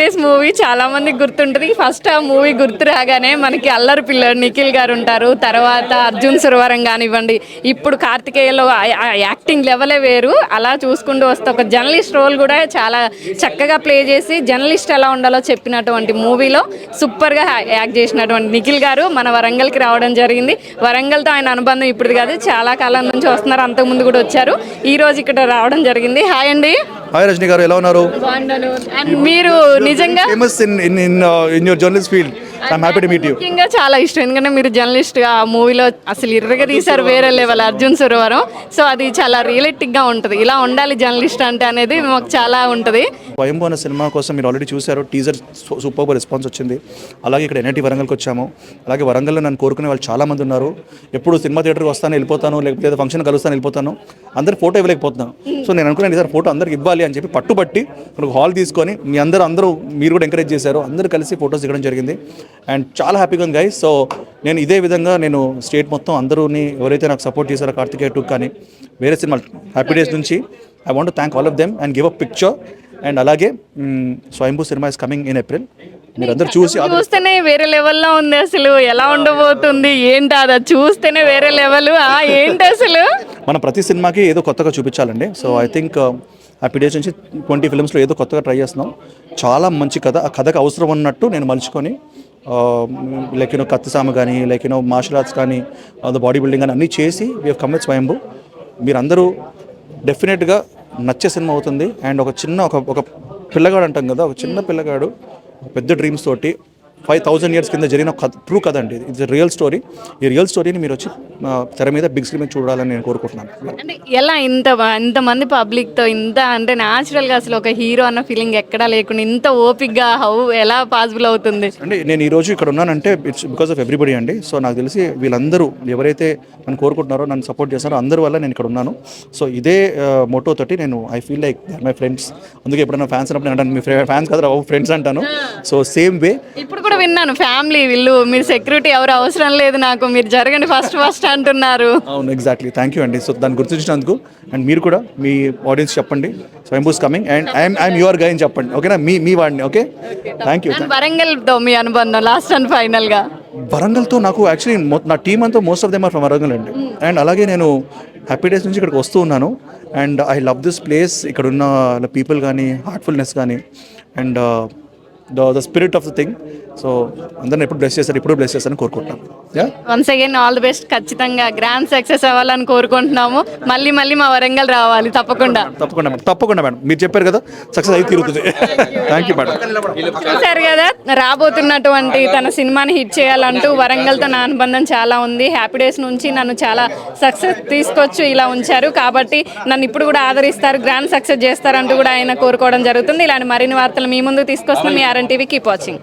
Days movie చాలా మందికి గుర్తుంటుంది. ఫస్ట్ ఆ మూవీ గుర్తు రాగానే మనకి అల్లరి పిల్లడు నిఖిల్ గారు ఉంటారు, తర్వాత అర్జున్ సురవరం కానివ్వండి, ఇప్పుడు కార్తికేయలో ఆ యాక్టింగ్ లెవెలే వేరు. అలా చూసుకుంటూ వస్తే ఒక జర్నలిస్ట్ రోల్ కూడా చాలా చక్కగా ప్లే చేసి జర్నలిస్ట్ ఎలా ఉండాలో చెప్పినటువంటి మూవీలో సూపర్గా యాక్ట్ చేసినటువంటి నిఖిల్ గారు మన వరంగల్కి రావడం జరిగింది. వరంగల్తో ఆయన అనుబంధం ఇప్పుడు కాదు, చాలా కాలం నుంచి వస్తున్నారు, అంతకుముందు కూడా వచ్చారు, ఈ రోజు ఇక్కడ రావడం జరిగింది. హాయ్ అండి. హాయ్ రజనీ గారు, ఎలా ఉన్నారు? బాగున్నాను. అండ్ మీరు నిజంగా famous in your journalist field. I'm happy to meet you. ముఖ్యంగా చాలా ఇష్టం, ఎందుకంటే మీరు జర్నలిస్ట్ గా ఆ మూవీలో అసలు ఇర్రగా తీశారు, వేరే లెవెల్ అర్జున్ సురవరం. సో అది చాలా రియలిస్టిక్ గా ఉంటుంది, ఇలా ఉండాలి జర్నలిస్ట్ అంటే అనేది మాకు చాలా ఉంటుంది. స్వయంభూ అనే సినిమా కోసం మీరు ఆల్రెడీ చూశారు, టీజర్ సూపర్ రెస్పాన్స్ వచ్చింది. అలాగే ఇక్కడ ఎన్ఐటి వరంగల్కి వచ్చాము. అలాగే వరంగల్లో నన్ను కోరుకునే వాళ్ళు చాలా మంది ఉన్నారు. ఎప్పుడు సినిమా థియేటర్కి వస్తాను వెళ్ళిపోతాను, లేకపోతే ఫంక్షన్ కలుస్తాను వెళ్ళిపోతాను, అందరు ఫోటో ఇవ్వలేకపోతున్నాను. సో నేను అనుకున్నాను సార్ ఫోటో అందరికి ఇవ్వాలి అని చెప్పి పట్టుబట్టి మనకు హాల్ తీసుకొని మీ అందరూ మీరు కూడా ఎంకరేజ్ చేశారు, అందరూ కలిసి ఫోటోస్ దిగడం జరిగింది. అండ్ చాలా హ్యాపీగా ఉంది గైస్. సో నేను ఇదే విధంగా నేను స్టేట్ మొత్తం అందరూని ఎవరైతే నాకు సపోర్ట్ చేశారో కార్తికేయ 2 కానీ వేరే సినిమాలు హ్యాపీ డేస్ నుంచి I want to thank all of them and give a picture. And అలాగే స్వయంభూ cinema is coming in April. మీరందరూ చూస్తేనే వేరే లెవెల్లో ఉంది, అసలు ఎలా ఉండబోతుంది ఏంటి అది చూస్తేనే వేరే లెవెల్. ఏంటి అసలు మనం ప్రతి సినిమాకి ఏదో కొత్తగా చూపించాలండి. So I think Happy Days నుంచి 20 ఫిల్మ్స్లో ఏదో కొత్తగా ట్రై చేస్తున్నాం. చాలా మంచి కథ, ఆ కథకు అవసరం ఉన్నట్టు నేను మలుచుకొని లైక్ కత్తిసామ కానీ లైక్ మార్షల్ ఆర్ట్స్ కానీ బాడీ బిల్డింగ్ కానీ అన్నీ చేసి వీ హవ్ కమ్ విత్ స్వయంభూ. మీరందరూ డెఫినెట్గా నచ్చే సినిమా అవుతుంది. అండ్ ఒక చిన్న ఒక పిల్లగాడు అంటాం కదా, ఒక చిన్న పిల్లగాడు పెద్ద డ్రీమ్స్ తోటి 5000 years కింద జరిగిన ట్రూ కథ అండి. ఇది రియల్ స్టోరీ. ఈ రియల్ స్టోరీని మీరు వచ్చి తెర మీద బిగ్ స్క్రీన్ మీద చూడాలని నేను కోరుకుంటున్నాను. అంటే ఎలా ఇంతమంది పబ్లిక్తో ఇంత అంటే న్యాచురల్గా అసలు ఒక హీరో అన్న ఫీలింగ్ ఎక్కడా లేకుండా ఇంత ఓపిక్గా ఎలా పాసిబుల్ అవుతుంది? అంటే నేను ఈరోజు ఇక్కడ ఉన్నానంటే ఇట్స్ బికాస్ ఆఫ్ ఎవ్రీబడి అండి. సో నాకు తెలిసి వీళ్ళందరూ ఎవరైతే నన్ను కోరుకుంటున్నారో, నన్ను సపోర్ట్ చేస్తారో అందరి వల్ల నేను ఇక్కడ ఉన్నాను. సో ఇదే మోటో తోటి నేను I feel like my friends. అందుకే ఎప్పుడైనా ఫ్యాన్స్ అన్నప్పుడు నేను అంటాను, మీ ఫ్యాన్స్ కదా ఫ్రెండ్స్ అంటాను. సో సేమ్ వే ఇప్పుడు కూడా విన్నాను, ఫ్యామిలీ వీళ్ళు, మీరు సెక్యూరిటీ ఎవరు అవసరం లేదు నాకు, మీరు జరగండి ఫస్ట్ అంటున్నారు. అవును, ఎగ్జాక్ట్లీ. థ్యాంక్ యూ అండి. సో దాన్ని గుర్తించినందుకు. అండ్ మీరు కూడా మీ ఆడియన్స్ చెప్పండి Swayambhu's coming and I'm your guy అని చెప్పండి, ఓకేనా? మీ వాడిని. Okay, thank you. వరంగల్తో మీ అనుబంధం లాస్ట్ అండ్ ఫైనల్గా? వరంగల్తో నాకు యాక్చువల్లీ నా టీమ్ అంతా most of them are from Warangal అండి. అండ్ అలాగే నేను హ్యాపీ డేస్ నుంచి ఇక్కడికి వస్తూ ఉన్నాను. And I love this place. ఇక్కడ ఉన్న పీపుల్ కానీ, హార్ట్ఫుల్నెస్ కానీ, and the spirit of the thing. So అందరిని ఎప్పుడు బ్లెస్ చేస్తారు, ఇప్పుడు బ్లెస్ చేస్తారని కోరుకుంటున్నాను. Once again all the best. ఖచ్చితంగా గ్రాండ్ సక్సెస్ అవ్వాలని కోరుకుంటున్నాము. మళ్ళీ మా వరంగల్ రావాలి తప్పకుండా. తప్పకుండా మేడం, మీరు చెప్పారు కదా సక్సెస్ అయితే తీరుతుంది. Thank you madam. చూసారు కదా, రాబోతున్నటువంటి తన సినిమాని హిట్ చేయాలంటూ వరంగల్తో నా అనుబంధం చాలా ఉంది. హ్యాపీ డేస్ నుంచి నన్ను చాలా సక్సెస్ తీసుకొచ్చి ఇలా ఉంచారు, కాబట్టి నన్ను ఇప్పుడు కూడా ఆదరిస్తారు, గ్రాండ్ సక్సెస్ చేస్తారంటూ కూడా ఆయన కోరుకోవడం జరుగుతుంది. ఇలాంటి మరిన్ని వార్తలు మీ ముందుకు తీసుకొస్తున్న మీ RN TV. Keep watching.